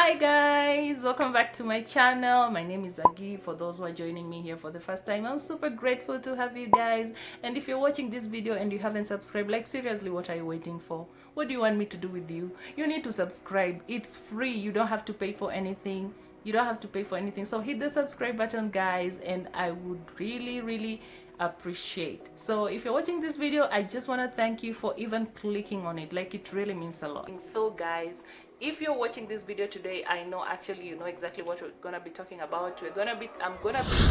Hi guys, welcome back to my channel. My name is Agi. For those who are joining me here for the first time, I'm super grateful to have you guys. And if you're watching this video and you haven't subscribed, like seriously, what are you waiting for? What do you want me to do with you? You need to subscribe. It's free. You don't have to pay for anything. So hit the subscribe button, guys, and I would really appreciate. So if you're watching this video, I just want to thank you for even clicking on it. Like, it really means a lot. So guys, if you're watching this video today, I know actually you know exactly what we're gonna be talking about. I'm gonna be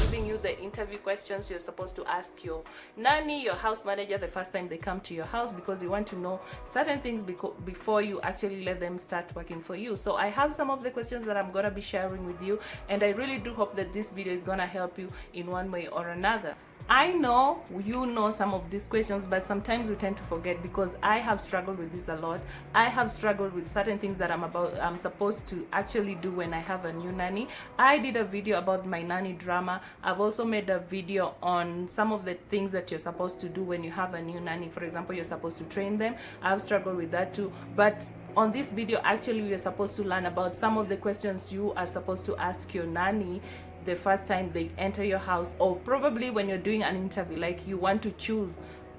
giving you the interview questions you're supposed to ask your nanny, your house manager, the first time they come to your house, because you want to know certain things before you actually let them start working for you. So I have some of the questions that I'm gonna be sharing with you, and I really do hope that this video is gonna help you in one way or another. I know you know some of these questions, but sometimes we tend to forget, because I have struggled with this a lot. I have struggled with certain things that I'm supposed to actually do when I have a new nanny. I did a video about my nanny drama. I've also made a video on some of the things that you're supposed to do when you have a new nanny. For example, you're supposed to train them. I've struggled with that too. But on this video, actually, we are supposed to learn about some of the questions you are supposed to ask your nanny the first time they enter your house, or probably when you're doing an interview, like you want to choose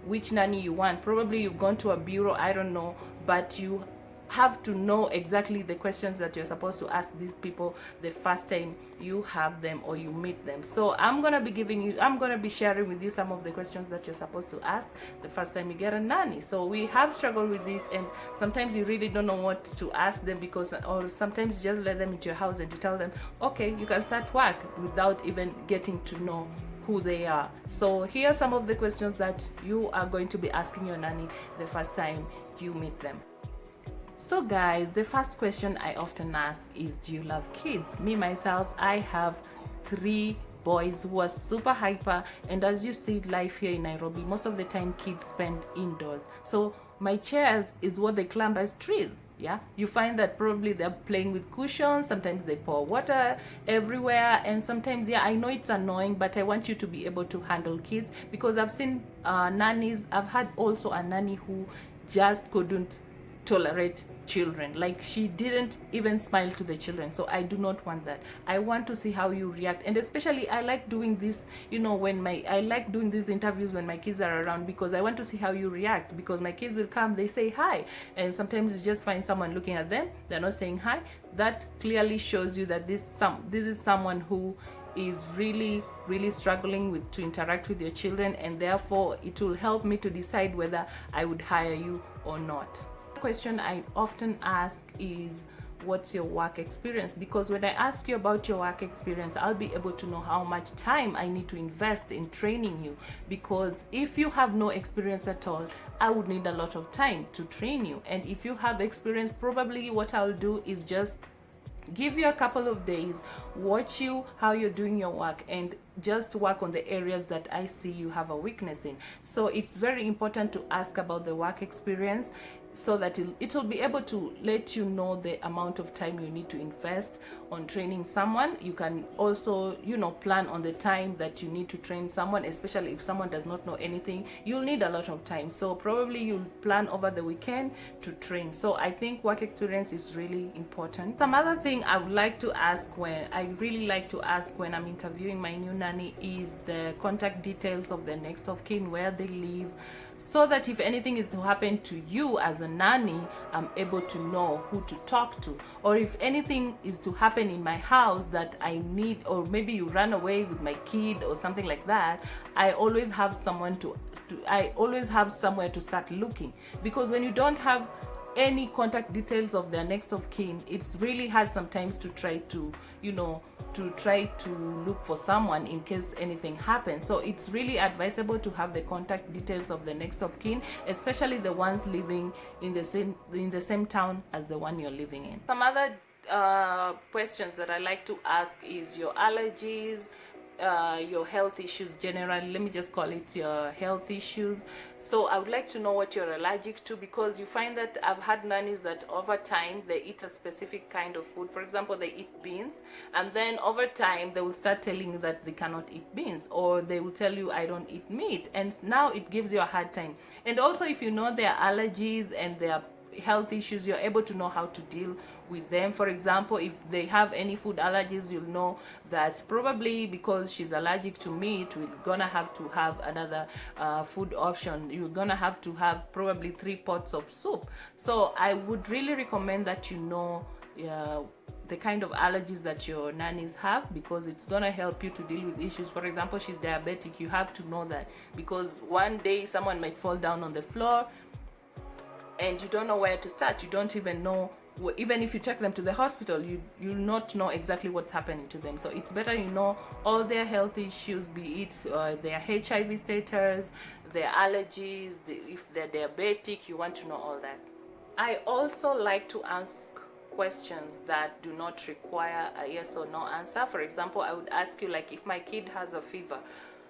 which nanny you want. Probably you've gone to a bureau, I don't know, but you have to know exactly the questions that you're supposed to ask these people the first time you have them or you meet them. So I'm gonna be sharing with you some of the questions that you're supposed to ask the first time you get a nanny. So we have struggled with this, and sometimes you really don't know what to ask them, or sometimes you just let them into your house and you tell them, okay, you can start work, without even getting to know who they are. So here are some of the questions that you are going to be asking your nanny the first time you meet them. So guys, the first question I often ask is, do you love kids? Me myself, I have 3 boys who are super hyper, and as you see, life here in Nairobi, most of the time kids spend indoors. So my chairs is what they climb as trees. Yeah, you find that probably they're playing with cushions, sometimes they pour water everywhere, and sometimes, yeah, I know it's annoying, but I want you to be able to handle kids, because I've seen nannies. I've had also a nanny who just couldn't tolerate children. Like, she didn't even smile to the children. So I do not want that. I want to see how you react. And especially, I like doing this, you know, I like doing these interviews when my kids are around, because I want to see how you react. Because my kids will come, they say hi, and sometimes you just find someone looking at them, they're not saying hi. That clearly shows you that this is someone who is really struggling to interact with your children, and therefore it will help me to decide whether I would hire you or not. Question I often ask is, what's your work experience? Because when I ask you about your work experience, I'll be able to know how much time I need to invest in training you. Because if you have no experience at all, I would need a lot of time to train you. And if you have experience, probably what I'll do is just give you a couple of days, watch you how you're doing your work, and just work on the areas that I see you have a weakness in. So it's very important to ask about the work experience, so that it'll be able to let you know the amount of time you need to invest on training someone. You can also, you know, plan on the time that you need to train someone, especially if someone does not know anything. You'll need a lot of time, so probably you'll plan over the weekend to train. So I think work experience is really important. Some other thing I would like to ask when I'm interviewing my new nanny is the contact details of the next of kin, where they live, so that if anything is to happen to you as a nanny, I'm able to know who to talk to. Or if anything is to happen in my house that I need, or maybe you run away with my kid or something like that, I always have somewhere to start looking. Because when you don't have any contact details of their next of kin, it's really hard sometimes to try to look for someone in case anything happens. So it's really advisable to have the contact details of the next of kin, especially the ones living in the same town as the one you're living in. Some other questions that I like to ask is your allergies, your health issues generally. Let me just call it your health issues. So I would like to know what you're allergic to, because you find that I've had nannies that over time they eat a specific kind of food. For example, they eat beans, and then over time they will start telling you that they cannot eat beans, or they will tell you, I don't eat meat, and now it gives you a hard time. And also, if you know their allergies and their health issues, you're able to know how to deal with them. For example, if they have any food allergies, you'll know that probably because she's allergic to meat, we're gonna have to have another food option. You're gonna have to have probably 3 pots of soup. So I would really recommend that you know the kind of allergies that your nannies have, because it's gonna help you to deal with issues. For example, she's diabetic, you have to know that, because one day someone might fall down on the floor and you don't know where to start. You don't even know, even if you take them to the hospital, you'll not know exactly what's happening to them. So it's better you know all their health issues, be it their HIV status, their allergies, if they're diabetic, you want to know all that. I also like to ask questions that do not require a yes or no answer. For example, I would ask you, like, if my kid has a fever,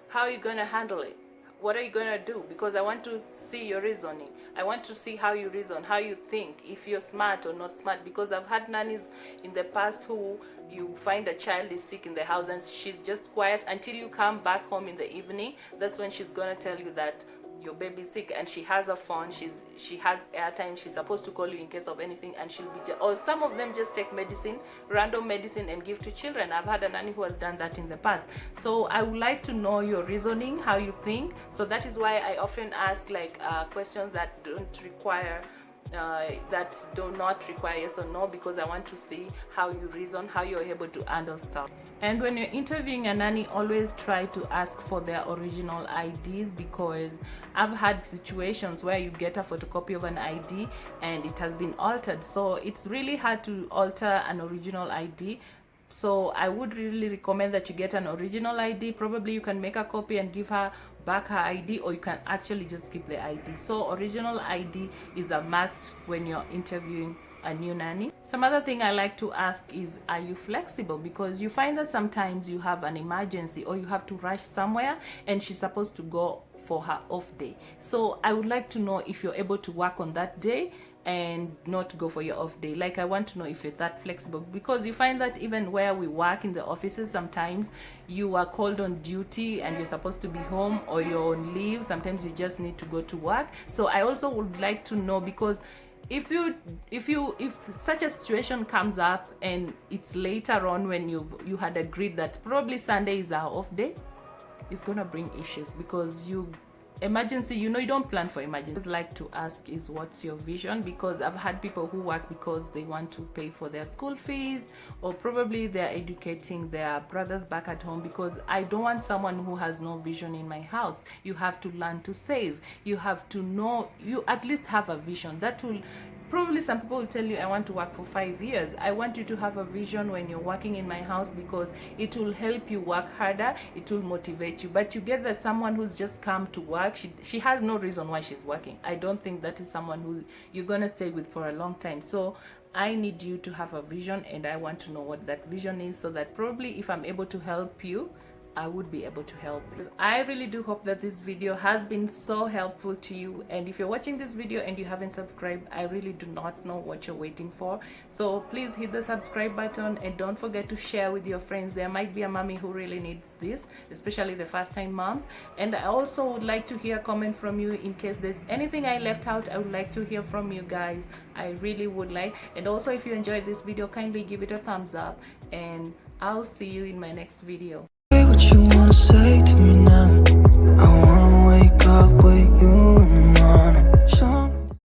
how are you going to handle it? What are you going to do? Because I want to see your reasoning. I want to see how you reason, how you think, if you're smart or not smart. Because I've had nannies in the past who, you find a child is sick in the house and she's just quiet until you come back home in the evening. That's when she's going to tell you that your baby's sick, and she has a phone, she has airtime, she's supposed to call you in case of anything, and she'll be or some of them just take medicine, random medicine, and give to children. I've had a nanny who has done that in the past. So I would like to know your reasoning, how you think. So that is why I often ask like questions that don't require that do not require yes or no, because I want to see how you reason, how you're able to handle stuff. And when you're interviewing a nanny, always try to ask for their original IDs, because I've had situations where you get a photocopy of an ID and it has been altered. So it's really hard to alter an original ID. So I would really recommend that you get an original ID. Probably you can make a copy and give her back her ID, or you can actually just keep the ID. So original ID is a must when you're interviewing a new nanny. Some other thing I like to ask is, are you flexible? Because you find that sometimes you have an emergency or you have to rush somewhere and she's supposed to go for her off day. So I would like to know if you're able to work on that day and not go for your off day. Like, I want to know if you're that flexible, because you find that even where we work in the offices, sometimes you are called on duty and you're supposed to be home, or you're on leave. Sometimes you just need to go to work. So I also would like to know, because if such a situation comes up and it's later on when you had agreed that probably Sunday is our off day, it's gonna bring issues, because emergency, you don't plan for emergencies. Like to ask is, what's your vision? Because I've had people who work because they want to pay for their school fees, or probably they're educating their brothers back at home. Because I don't want someone who has no vision in my house. You have to learn to save. You have to know, you at least have a vision. That will probably, some people will tell you, I want to work for 5 years. I want you to have a vision when you're working in my house, because it will help you work harder, it will motivate you. But you get that someone who's just come to work, she has no reason why she's working. I don't think that is someone who you're gonna stay with for a long time. So I need you to have a vision, and I want to know what that vision is, so that probably if I'm able to help you, I would be able to help you. I really do hope that this video has been so helpful to you. And if you're watching this video and you haven't subscribed, I really do not know what you're waiting for. So please hit the subscribe button, and don't forget to share with your friends. There might be a mommy who really needs this, especially the first-time moms. And I also would like to hear a comment from you. In case there's anything I left out, I would like to hear from you guys. I really would like. And also, if you enjoyed this video, kindly give it a thumbs up, and I'll see you in my next video. What you wanna say to me now? I wanna wake up, wake